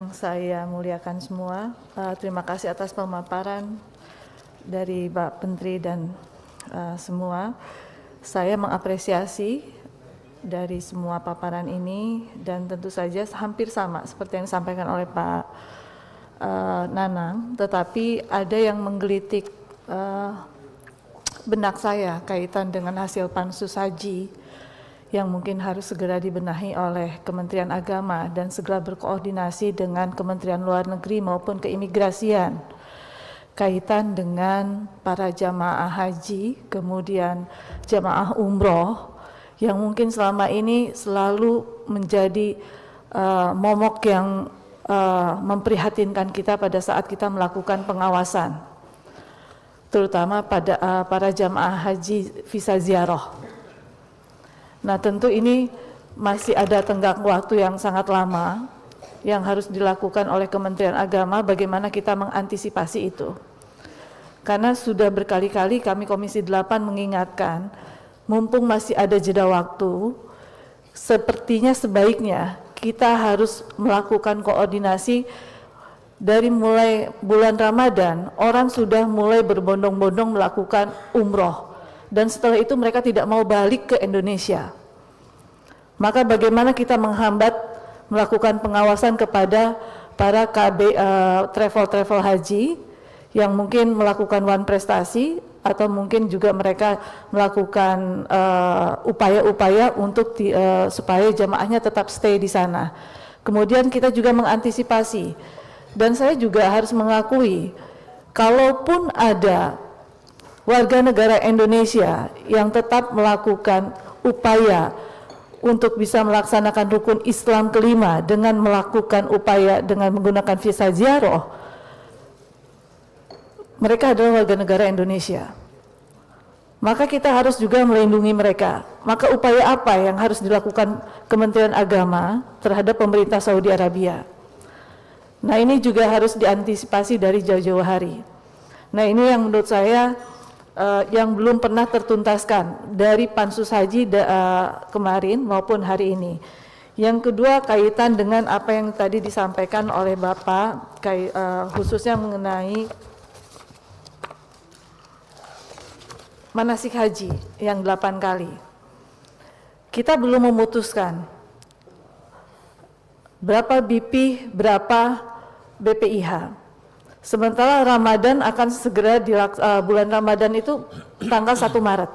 yang saya muliakan semua, terima kasih atas pemaparan dari Pak Menteri dan semua. Saya mengapresiasi dari semua paparan ini dan tentu saja hampir sama seperti yang disampaikan oleh Pak Nanang, tetapi ada yang menggelitik benak saya kaitan dengan hasil pansus haji yang mungkin harus segera dibenahi oleh Kementerian Agama dan segera berkoordinasi dengan Kementerian Luar Negeri maupun keimigrasian kaitan dengan para jamaah haji, kemudian jamaah umroh yang mungkin selama ini selalu menjadi momok yang memprihatinkan kita pada saat kita melakukan pengawasan, terutama pada para jamaah haji visa ziarah. Nah, tentu ini masih ada tenggang waktu yang sangat lama yang harus dilakukan oleh Kementerian Agama bagaimana kita mengantisipasi itu. Karena sudah berkali-kali kami Komisi 8 mengingatkan, mumpung masih ada jeda waktu, sepertinya sebaiknya kita harus melakukan koordinasi dari mulai bulan Ramadan, orang sudah mulai berbondong-bondong melakukan umroh. Dan setelah itu mereka tidak mau balik ke Indonesia. Maka bagaimana kita menghambat melakukan pengawasan kepada para KB travel haji yang mungkin melakukan one prestasi atau mungkin juga mereka melakukan upaya-upaya untuk supaya jamaahnya tetap stay di sana. Kemudian kita juga mengantisipasi, dan saya juga harus mengakui, kalaupun ada warga negara Indonesia yang tetap melakukan upaya untuk bisa melaksanakan rukun Islam kelima dengan melakukan upaya dengan menggunakan visa ziarah, mereka adalah warga negara Indonesia. Maka kita harus juga melindungi mereka. Maka upaya apa yang harus dilakukan Kementerian Agama terhadap pemerintah Saudi Arabia? Nah, ini juga harus diantisipasi dari jauh-jauh hari. Nah, ini yang menurut saya yang belum pernah tertuntaskan dari pansus haji kemarin maupun hari ini. Yang kedua, kaitan dengan apa yang tadi disampaikan oleh Bapak, khususnya mengenai manasik haji yang 8 kali. Kita belum memutuskan berapa BP, berapa BPIH. Sementara Ramadan akan segera bulan Ramadan itu tanggal 1 Maret.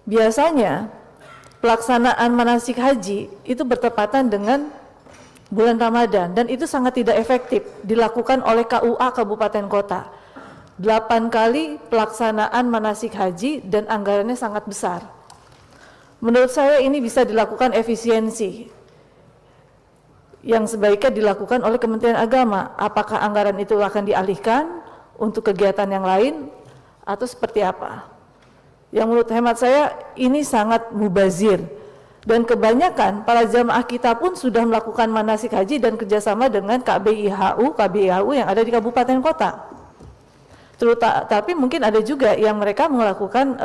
Biasanya pelaksanaan manasik haji itu bertepatan dengan bulan Ramadan dan itu sangat tidak efektif dilakukan oleh KUA kabupaten kota. 8 kali pelaksanaan manasik haji dan anggarannya sangat besar. Menurut saya ini bisa dilakukan efisiensi yang sebaiknya dilakukan oleh Kementerian Agama. Apakah anggaran itu akan dialihkan untuk kegiatan yang lain atau seperti apa? Yang menurut hemat saya ini sangat mubazir, dan kebanyakan para jamaah kita pun sudah melakukan manasik haji dan kerjasama dengan KBIHU yang ada di kabupaten kota. Tapi mungkin ada juga yang mereka melakukan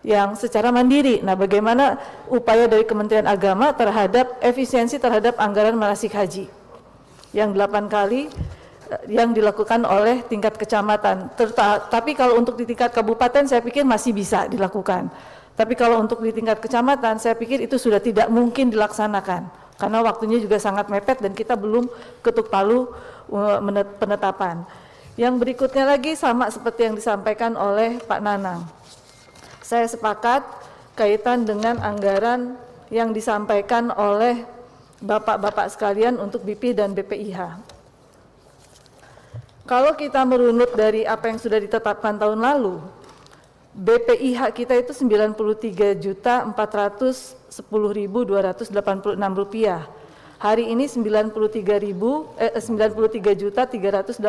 yang secara mandiri. Nah, bagaimana upaya dari Kementerian Agama terhadap efisiensi terhadap anggaran manasik haji yang 8 kali yang dilakukan oleh tingkat kecamatan. Tapi kalau untuk di tingkat kabupaten saya pikir masih bisa dilakukan. Tapi kalau untuk di tingkat kecamatan saya pikir itu sudah tidak mungkin dilaksanakan karena waktunya juga sangat mepet dan kita belum ketuk palu penetapan. Yang berikutnya lagi sama seperti yang disampaikan oleh Pak Nanang. Saya sepakat kaitan dengan anggaran yang disampaikan oleh Bapak-bapak sekalian untuk BP dan BPIH. Kalau kita merunut dari apa yang sudah ditetapkan tahun lalu, BPIH kita itu Rp93.410.286. Hari ini 93.386.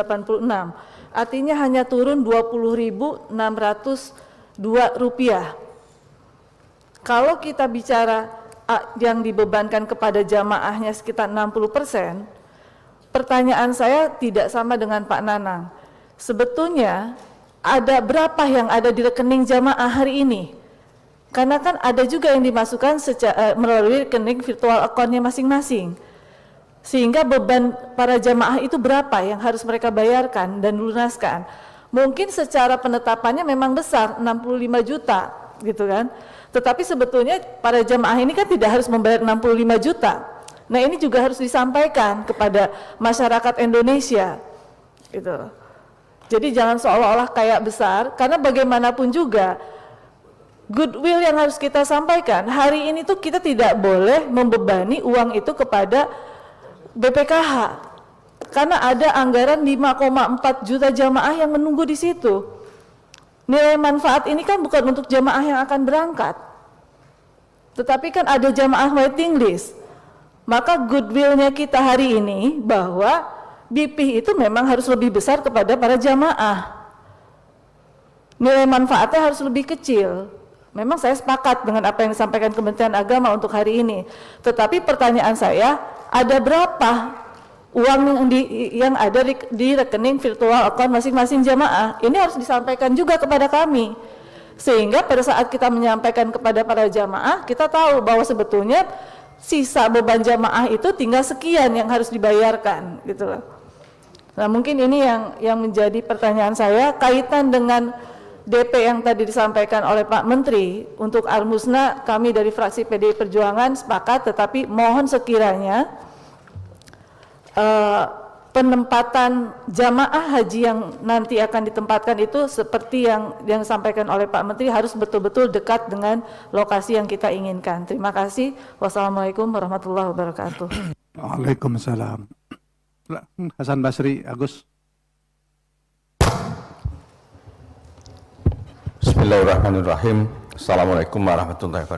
Artinya hanya turun Rp20.602. Kalau kita bicara yang dibebankan kepada jamaahnya sekitar 60%, pertanyaan saya tidak sama dengan Pak Nanang. Sebetulnya ada berapa yang ada di rekening jamaah hari ini? Karena kan ada juga yang dimasukkan melalui rekening virtual account-nya masing-masing. Sehingga beban para jamaah itu berapa yang harus mereka bayarkan dan lunaskan. Mungkin secara penetapannya memang besar, 65 juta gitu kan. Tetapi sebetulnya para jamaah ini kan tidak harus membayar 65 juta. Nah ini juga harus disampaikan kepada masyarakat Indonesia gitu. Jadi jangan seolah-olah kayak besar, karena bagaimanapun juga goodwill yang harus kita sampaikan, hari ini tuh kita tidak boleh membebani uang itu kepada BPKH, karena ada anggaran 5,4 juta jamaah yang menunggu di situ. Nilai manfaat ini kan bukan untuk jamaah yang akan berangkat, tetapi kan ada jamaah waiting list. Maka goodwill-nya kita hari ini bahwa BP itu memang harus lebih besar kepada para jamaah. Nilai manfaatnya harus lebih kecil. Memang saya sepakat dengan apa yang disampaikan Kementerian Agama untuk hari ini. Tetapi pertanyaan saya, ada berapa uang yang ada di rekening virtual account masing-masing jamaah? Ini harus disampaikan juga kepada kami. Sehingga pada saat kita menyampaikan kepada para jamaah, kita tahu bahwa sebetulnya sisa beban jamaah itu tinggal sekian yang harus dibayarkan gitu loh. Nah mungkin ini yang menjadi pertanyaan saya kaitan dengan DP yang tadi disampaikan oleh Pak Menteri. Untuk Al-Musna kami dari fraksi PDI Perjuangan sepakat, tetapi mohon sekiranya penempatan jamaah haji yang nanti akan ditempatkan itu seperti yang disampaikan oleh Pak Menteri, harus betul-betul dekat dengan lokasi yang kita inginkan. Terima kasih. Wassalamualaikum warahmatullahi wabarakatuh. Waalaikumsalam. Hasan Basri, Agus. Bismillahirrahmanirrahim. Assalamualaikum warahmatullahi wabarakatuh.